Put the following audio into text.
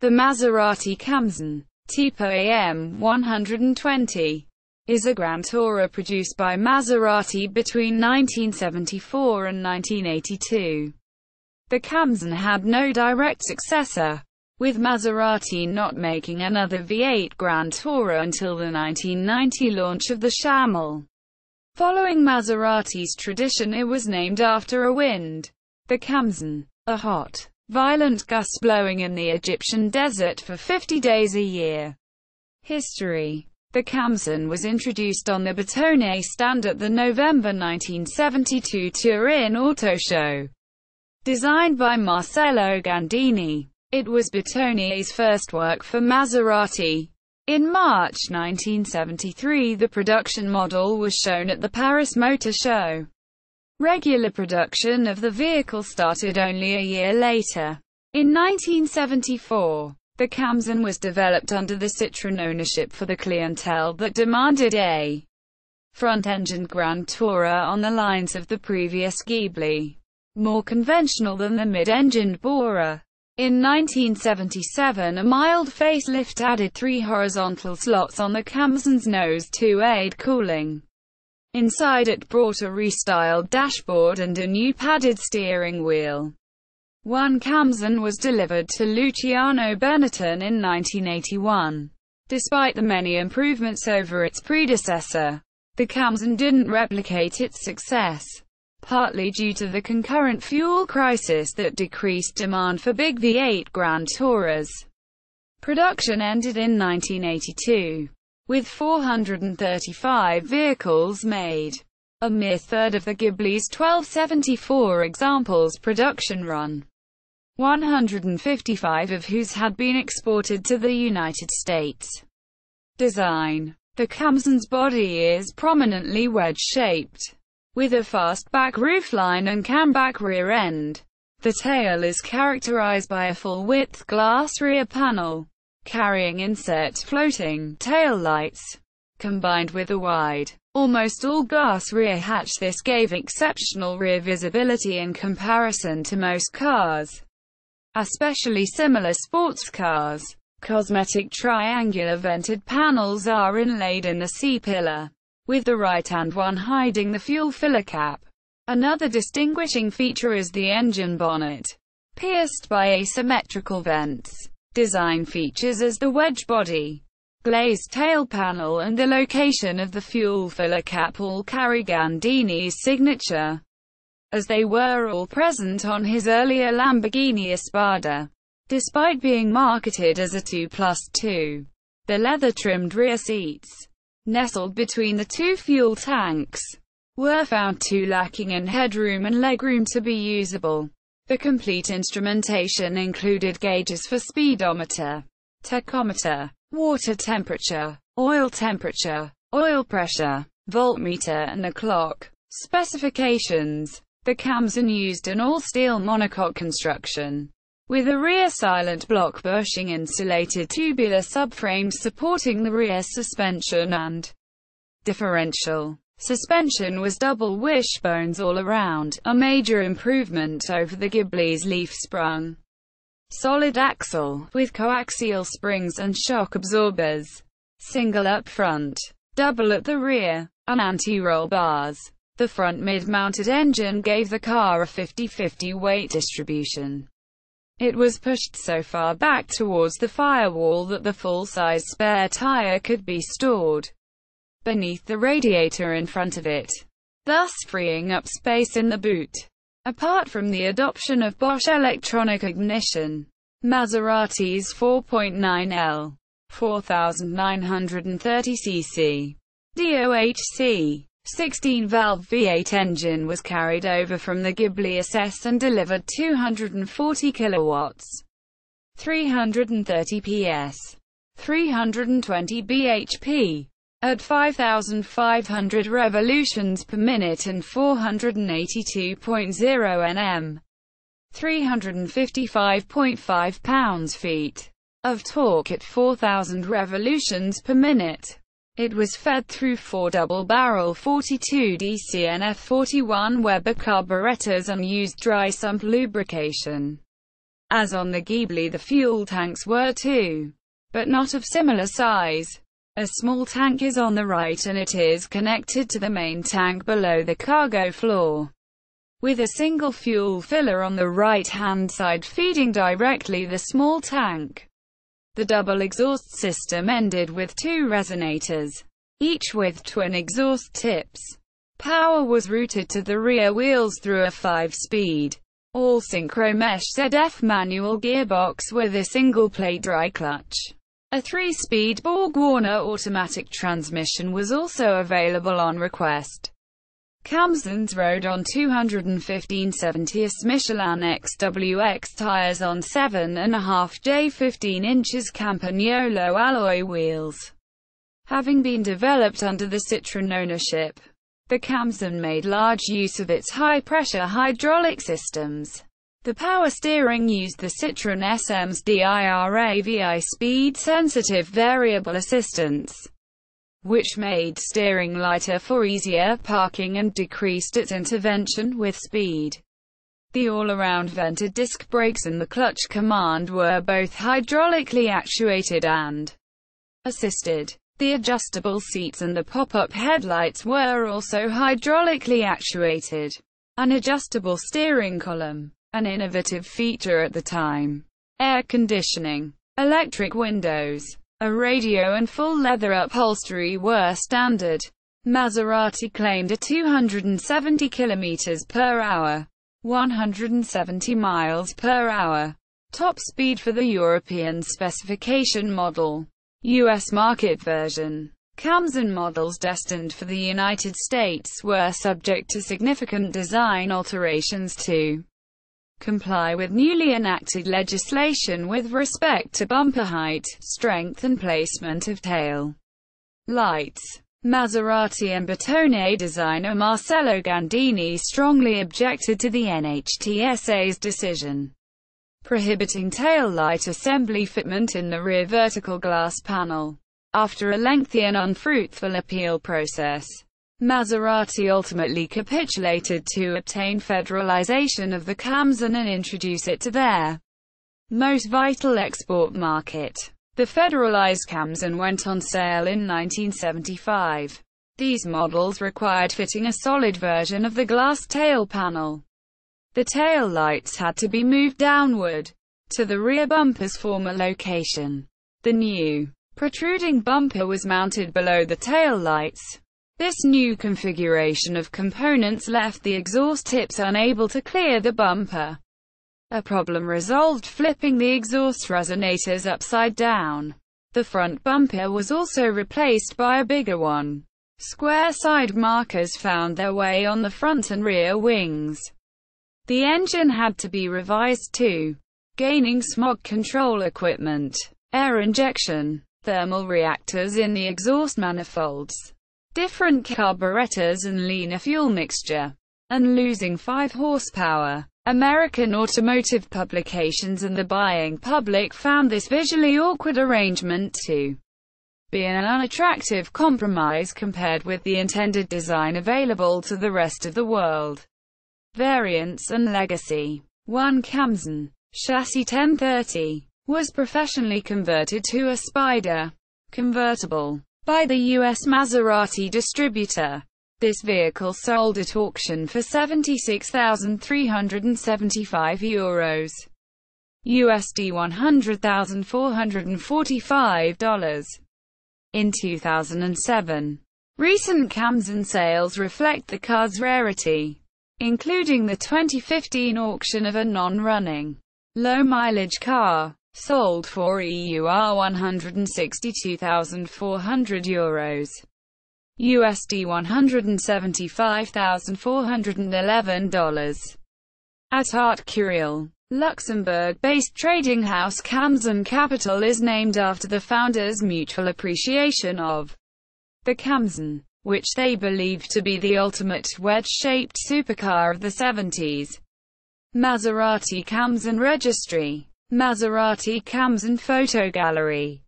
The Maserati Khamsin, Tipo AM120, is a Grand Tourer produced by Maserati between 1974 and 1982. The Khamsin had no direct successor, with Maserati not making another V8 Grand Tourer until the 1990 launch of the Shamal. Following Maserati's tradition, it was named after a wind. The Khamsin, a hot, violent gust blowing in the Egyptian desert for 50 days a year. History. The Khamsin was introduced on the Batonnet stand at the November 1972 Turin Auto Show. Designed by Marcello Gandini, it was Batonnet's first work for Maserati. In March 1973, the production model was shown at the Paris Motor Show. Regular production of the vehicle started only a year later. In 1974, the Khamsin was developed under the Citroën ownership for the clientele that demanded a front-engined Grand Tourer on the lines of the previous Ghibli, more conventional than the mid-engined Bora. In 1977, a mild facelift added 3 horizontal slots on the Khamsin's nose to aid cooling. Inside, it brought a restyled dashboard and a new padded steering wheel. One Khamsin was delivered to Luciano Benetton in 1981. Despite the many improvements over its predecessor, the Khamsin didn't replicate its success, partly due to the concurrent fuel crisis that decreased demand for big V8 Grand Tourers. Production ended in 1982, with 435 vehicles made, a mere third of the Ghibli's 1274 examples production run, 155 of whose had been exported to the United States. Design. The Khamsin's body is prominently wedge-shaped, with a fastback roofline and camback rear end. The tail is characterized by a full-width glass rear panel, carrying inset floating tail lights, combined with a wide, almost all-glass rear hatch. This gave exceptional rear visibility in comparison to most cars, especially similar sports cars. Cosmetic triangular vented panels are inlaid in the C-pillar, with the right-hand one hiding the fuel filler cap. Another distinguishing feature is the engine bonnet, pierced by asymmetrical vents. Design features as the wedge body, glazed tail panel and the location of the fuel filler cap all carry Gandini's signature, as they were all present on his earlier Lamborghini Espada. Despite being marketed as a 2+2, the leather-trimmed rear seats, nestled between the two fuel tanks, were found too lacking in headroom and legroom to be usable. The complete instrumentation included gauges for speedometer, tachometer, water temperature, oil pressure, voltmeter and a clock. Specifications. The Khamsin used an all-steel monocoque construction, with a rear silent block bushing insulated tubular subframes supporting the rear suspension and differential. Suspension was double wishbones all around, a major improvement over the Ghibli's leaf-sprung solid axle, with coaxial springs and shock absorbers, single up front, double at the rear, and anti-roll bars. The front mid-mounted engine gave the car a 50-50 weight distribution. It was pushed so far back towards the firewall that the full-size spare tire could be stored beneath the radiator in front of it, thus freeing up space in the boot. Apart from the adoption of Bosch electronic ignition, Maserati's 4.9L, 4,930cc, DOHC, 16-valve V8 engine was carried over from the Ghibli SS and delivered 240 kilowatts, 330 PS, 320 bhp, at 5,500 revolutions per minute and 482.0 Nm, 355.5 pounds-feet of torque at 4,000 revolutions per minute. It was fed through 4 double-barrel 42 DCNF 41 Weber carburetors and used dry sump lubrication. As on the Ghibli, the fuel tanks were too, but not of similar size. A small tank is on the right and it is connected to the main tank below the cargo floor, with a single fuel filler on the right-hand side feeding directly the small tank. The double exhaust system ended with two resonators, each with twin exhaust tips. Power was routed to the rear wheels through a 5-speed, all-synchro mesh ZF manual gearbox with a single-plate dry clutch. A 3-speed Borg-Warner automatic transmission was also available on request. Khamsins rode on 215/70 Michelin XWX tires on 7.5J 15 inches Campagnolo alloy wheels. Having been developed under the Citroën ownership, the Khamsin made large use of its high-pressure hydraulic systems. The power steering used the Citroën SM's DIRAVI speed-sensitive variable assistance, which made steering lighter for easier parking and decreased its intervention with speed. The all-around vented disc brakes and the clutch command were both hydraulically actuated and assisted. The adjustable seats and the pop-up headlights were also hydraulically actuated. An adjustable steering column, an innovative feature at the time. Air conditioning, electric windows, a radio and full leather upholstery were standard. Maserati claimed a 270 km per hour, 170 miles per hour top speed for the European specification model. U.S. market version. Khamsin models destined for the United States were subject to significant design alterations to comply with newly enacted legislation with respect to bumper height, strength and placement of tail lights. Maserati and Bertone designer Marcello Gandini strongly objected to the NHTSA's decision prohibiting tail light assembly fitment in the rear vertical glass panel. After a lengthy and unfruitful appeal process, Maserati ultimately capitulated to obtain federalization of the Khamsin and introduce it to their most vital export market. The federalized Khamsin went on sale in 1975. These models required fitting a solid version of the glass tail panel. The tail lights had to be moved downward to the rear bumper's former location. The new protruding bumper was mounted below the tail lights. This new configuration of components left the exhaust tips unable to clear the bumper, a problem resolved flipping the exhaust resonators upside down. The front bumper was also replaced by a bigger one. Square side markers found their way on the front and rear wings. The engine had to be revised too, gaining smog control equipment, air injection, thermal reactors in the exhaust manifolds, different carburetors and leaner fuel mixture, and losing 5 horsepower. American automotive publications and the buying public found this visually awkward arrangement to be an unattractive compromise compared with the intended design available to the rest of the world. Variants and legacy. 1 Khamsin, chassis 1030, was professionally converted to a Spider convertible by the U.S. Maserati distributor. This vehicle sold at auction for €76,375, USD $100,445. In 2007. Recent Khamsin sales reflect the car's rarity, including the 2015 auction of a non-running, low-mileage car, sold for EUR €162,400, USD $175,411. At Art Curial, Luxembourg-based trading house Khamsin Capital is named after the founders' mutual appreciation of the Khamsin, which they believe to be the ultimate wedge-shaped supercar of the 70s. Maserati Khamsin Registry. Maserati Khamsin Photo Gallery.